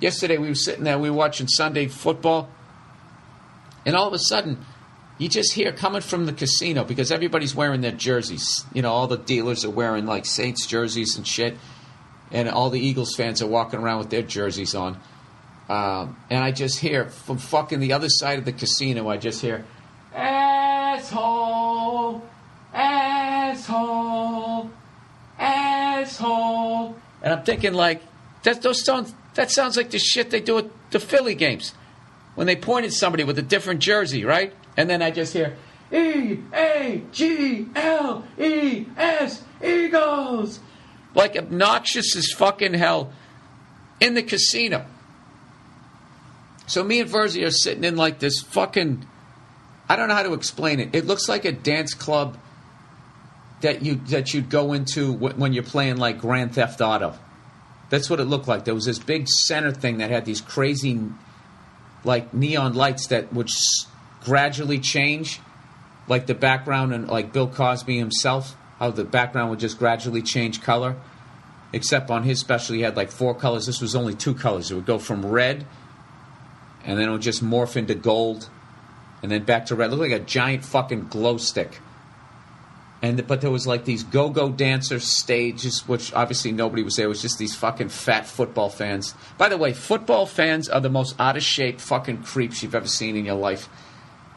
Yesterday we were sitting there, we were watching Sunday football, and all of a sudden, you just hear coming from the casino, because everybody's wearing their jerseys. You know, all the dealers are wearing, like, Saints jerseys and shit, and all the Eagles fans are walking around with their jerseys on. And I just hear, from fucking the other side of the casino, I just hear, asshole, asshole, asshole. And I'm thinking, like, that sounds like the shit they do at the Philly games when they point at somebody with a different jersey, right? And then I just hear, E-A-G-L-E-S, Eagles. Like obnoxious as fucking hell in the casino. So me and Verzi are sitting in like this fucking, I don't know how to explain it. It looks like a dance club that you'd go into when you're playing like Grand Theft Auto. That's what it looked like. There was this big center thing that had these crazy like neon lights that would gradually change, like the background, and like Bill Cosby himself, how the background would just gradually change color. Except on his special, he had like 4 colors. This was only 2 colors. It would go from red, and then it would just morph into gold, and then back to red. It looked like a giant fucking glow stick. But there was like these go-go dancer stages, which obviously nobody was there. It was just these fucking fat football fans. By the way, football fans are the most out-of-shape fucking creeps you've ever seen in your life.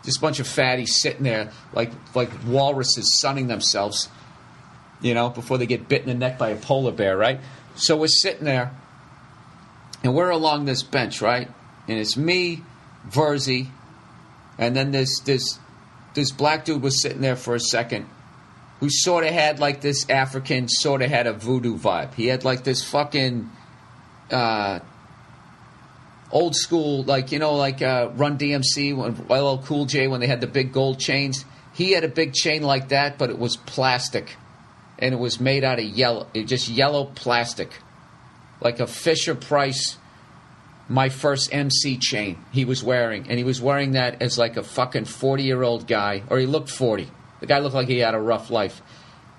Just a bunch of fatties sitting there like walruses sunning themselves, you know, before they get bit in the neck by a polar bear, right? So we're sitting there, and we're along this bench, right? And it's me, Verzi, and then this black dude was sitting there for a second, who sort of had like this African, sort of had a voodoo vibe. He had like this fucking old school, like, you know, like Run DMC, LL Cool J, when they had the big gold chains. He had a big chain like that, but it was plastic. And it was made out of yellow, just yellow plastic. Like a Fisher-Price, My First MC chain he was wearing. And he was wearing that as like a fucking 40-year-old guy, or he looked 40. The guy looked like he had a rough life.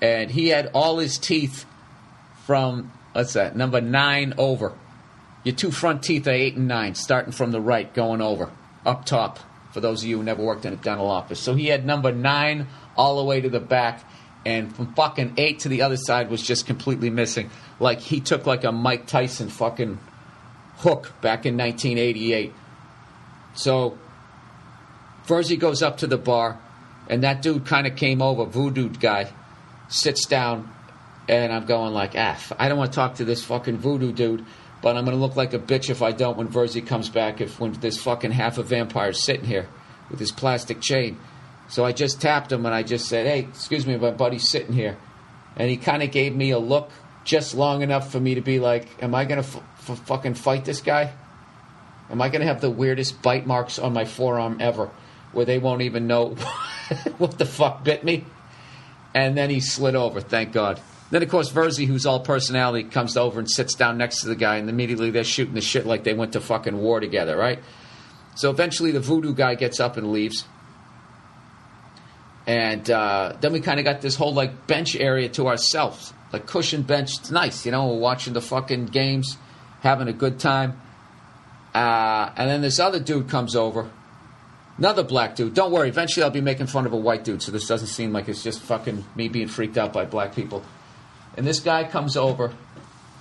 And he had all his teeth from, what's that, number 9 over. Your 2 front teeth are 8 and 9, starting from the right, going over, up top, for those of you who never worked in a dental office. So he had number 9 all the way to the back, and from fucking 8 to the other side was just completely missing. Like he took like a Mike Tyson fucking hook back in 1988. So Verzi goes up to the bar, and that dude kind of came over, voodoo guy, sits down, and I'm going like, I don't want to talk to this fucking voodoo dude, but I'm going to look like a bitch if I don't when Verzi comes back, when this fucking half a vampire is sitting here with his plastic chain. So I just tapped him, and I just said, hey, excuse me, my buddy's sitting here. And he kind of gave me a look just long enough for me to be like, am I going to fucking fight this guy? Am I going to have the weirdest bite marks on my forearm ever, where they won't even know what the fuck bit me? And then he slid over, thank God. Then, of course, Verzi, who's all personality, comes over and sits down next to the guy, and immediately they're shooting the shit like they went to fucking war together, right? So eventually the voodoo guy gets up and leaves. And then we kind of got this whole, like, bench area to ourselves. Like, cushion bench. It's nice, you know? We're watching the fucking games, having a good time. And then this other dude comes over. Another black dude. Don't worry, eventually I'll be making fun of a white dude, so this doesn't seem like it's just fucking me being freaked out by black people. And this guy comes over,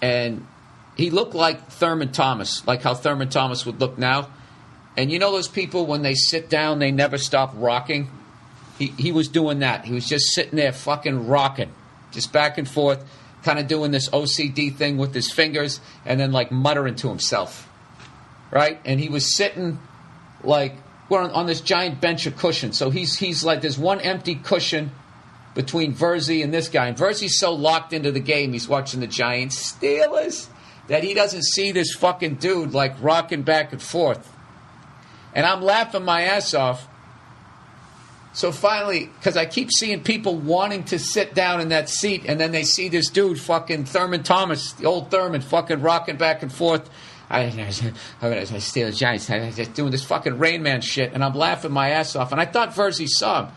and he looked like Thurman Thomas, like how Thurman Thomas would look now. And you know those people, when they sit down, they never stop rocking? He was doing that. He was just sitting there fucking rocking, just back and forth, kind of doing this OCD thing with his fingers, and then like muttering to himself, right? And he was sitting like, we're on this giant bench of cushions. So he's like, there's one empty cushion between Verzi and this guy. And Verzi's so locked into the game, he's watching the Giants Steelers, that he doesn't see this fucking dude like rocking back and forth. And I'm laughing my ass off. So finally, because I keep seeing people wanting to sit down in that seat, and then they see this dude, fucking Thurman Thomas, the old Thurman, fucking rocking back and forth. I steal the Giants. I'm just doing this fucking Rain Man shit, and I'm laughing my ass off. And I thought Verzi saw him.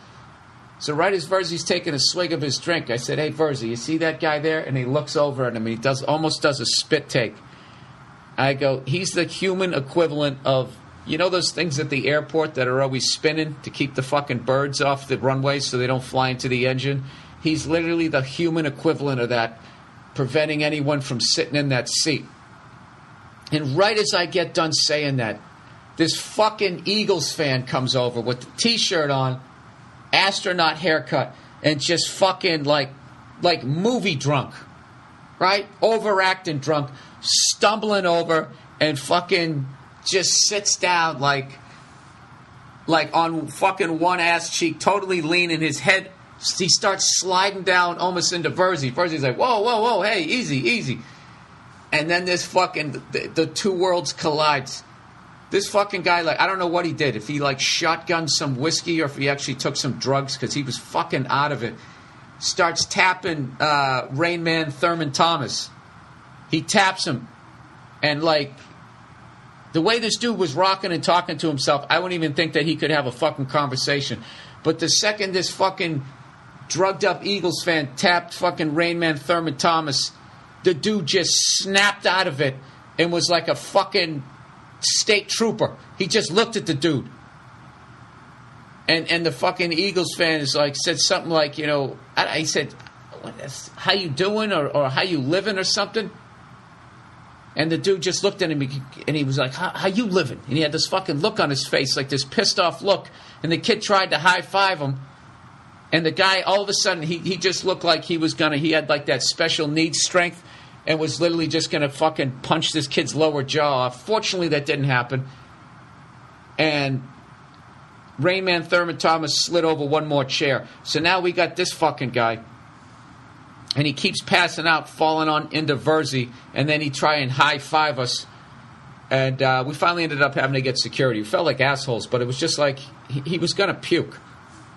So right as Verzi's taking a swig of his drink, I said, hey, Verzi, you see that guy there? And he looks over at him, and he almost does a spit take. I go, he's the human equivalent of, you know those things at the airport that are always spinning to keep the fucking birds off the runway so they don't fly into the engine? He's literally the human equivalent of that, preventing anyone from sitting in that seat. And right as I get done saying that, this fucking Eagles fan comes over with the T-shirt on, astronaut haircut, and just fucking like movie drunk, right? Overacting drunk, stumbling over and fucking just sits down like on fucking one ass cheek, totally leaning his head. He starts sliding down almost into Verzi. Verzi's like, whoa, hey, easy. And then this fucking, the two worlds collides. This fucking guy, like, I don't know what he did. If he, like, shotgunned some whiskey or if he actually took some drugs because he was fucking out of it. Starts tapping Rain Man Thurman Thomas. He taps him. And, like, the way this dude was rocking and talking to himself, I wouldn't even think that he could have a fucking conversation. But the second this fucking drugged up Eagles fan tapped fucking Rain Man Thurman Thomas, the dude just snapped out of it and was like a fucking state trooper. He just looked at the dude. And the fucking Eagles fan is like, said something like, you know, I said, how you doing or how you living or something? And the dude just looked at him and he was like, how you living? And he had this fucking look on his face, like this pissed off look. And the kid tried to high five him. And the guy, all of a sudden, he just looked like he had like that special needs strength and was literally just going to fucking punch this kid's lower jaw off. Fortunately, that didn't happen. And Rain Man Thurman Thomas slid over one more chair. So now we got this fucking guy. And he keeps passing out, falling on into Verzi. And then he try and high five us. And we finally ended up having to get security. We felt like assholes, but it was just like he was going to puke.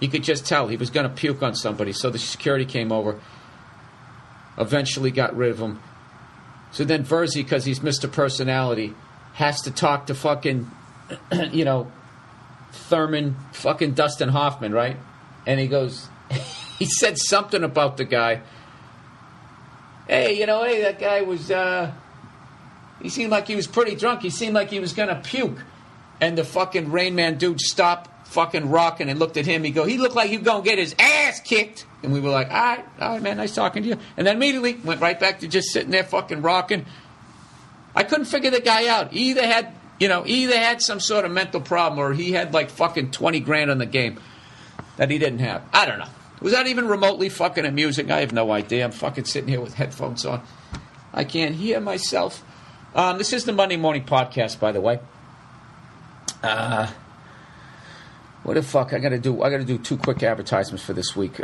You could just tell he was going to puke on somebody. So the security came over. Eventually got rid of him. So then Verzi, because he's Mr. Personality, has to talk to fucking, you know, Thurman, fucking Dustin Hoffman, right? And he goes, he said something about the guy. Hey, that guy was, he seemed like he was pretty drunk. He seemed like he was going to puke. And the fucking Rain Man dude stopped fucking rocking and looked at him. He looked like he was going to get his ass kicked. And we were like, all right, man, nice talking to you. And then immediately went right back to just sitting there fucking rocking. I couldn't figure the guy out. He either had some sort of mental problem or he had like fucking 20 grand on the game that he didn't have. I don't know. Was that even remotely fucking amusing? I have no idea. I'm fucking sitting here with headphones on. I can't hear myself. This is the Monday Morning Podcast, by the way. What the fuck? I gotta do 2 quick advertisements for this week.